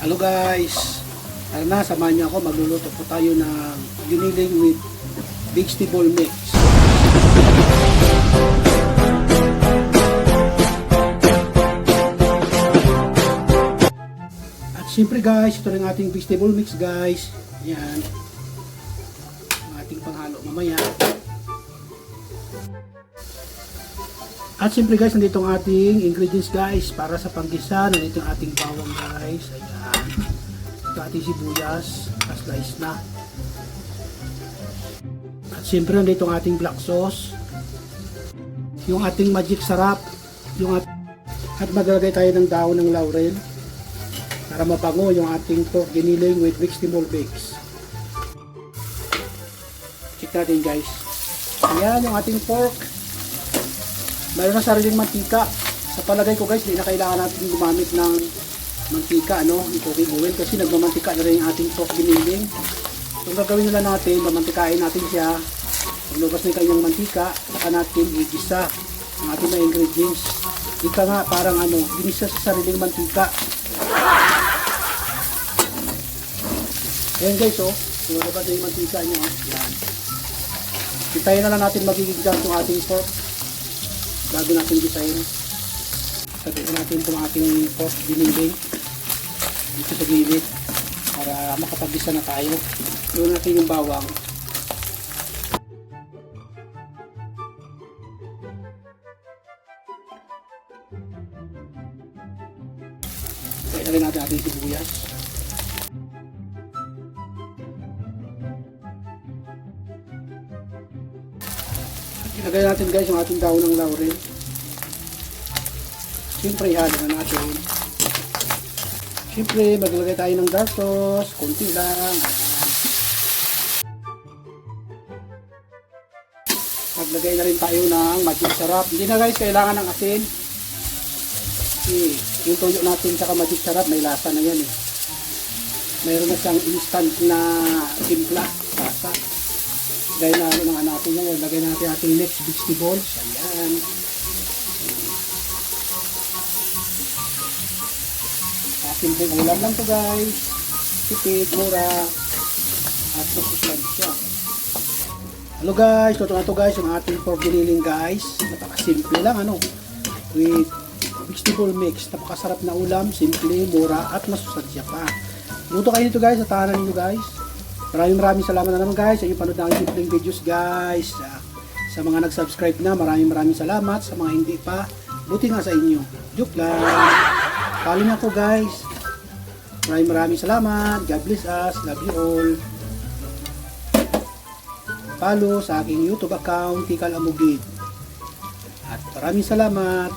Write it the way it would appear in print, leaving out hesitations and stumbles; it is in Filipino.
Hello guys, tara na, samahan niyo ako. Magluluto po tayo ng giniling with vegetable mix. At siyempre guys, ito rin ating vegetable mix guys. Yan, ang ating panghalo mamaya. At siyempre guys, nandito ang ating ingredients guys para sa panggisa. Nandito ang ating bawang guys. Ayan. Ito ating sibuyas. Slice na. At siyempre nandito ang ating black sauce. Yung ating magic sarap. At maglalagay tayo ng dahon ng laurel para mabango yung ating pork giniling with vegetable mix. Check natin guys. Ayan yung ating pork. Mayroon na sariling mantika. Sa palagay ko guys, hindi na kailangan natin gumamit ng mantika, yung cooking oil, kasi nagmamantika na rin yung ating pork giniling. Kung gagawin nila natin, mamantikain natin siya. Pag lubas na yung kanyang mantika, saka natin igisa ang ating mga ingredients. Ika nga, parang ginisa sa sariling mantika. Ayan guys, lumabas na yung mantika nyo. Yan. Hintayin na lang natin magiging dyan yung ating pork bago natin gisahin. Sabihin natin itong ating pork giniling dito sa gilid para makapag-gisa na tayo. Iwan natin yung bawang. Ilagay natin ating sibuyas. Ilagay natin guys yung ating dahon ng laurel. Siyempre ihalo na natin. Siyempre maglagay tayo ng dark sauce. Kunti lang. Maglagay na rin tayo ng magic sarap. Hindi na guys kailangan ng asin. Yung tuyo natin saka magic sarap may lasa na yan Mayroon na siyang instant na timpla. Lasa. Lagay na natin yan. Lagay natin ating next vegetables. Ayan. Simpleng ulam lang to guys. Tipid, mura. At masustansya. Hello guys. Ito na to guys. Yung ating pork giniling guys. Napakasimple lang with vegetable mix. Napakasarap na ulam. Simple, mura. At masustansya pa. Luto kayo nito guys. At tahanan nyo guys. Maraming salamat na naman guys sa inyong panood ng simpleng videos guys. Sa mga nag-subscribe na, maraming salamat. Sa mga hindi pa, buti nga sa inyo. Joke lang. Follow niyo ako guys. Maraming salamat. God bless us. Love you all. Follow sa aking YouTube account, Tikal Amugid. At maraming salamat.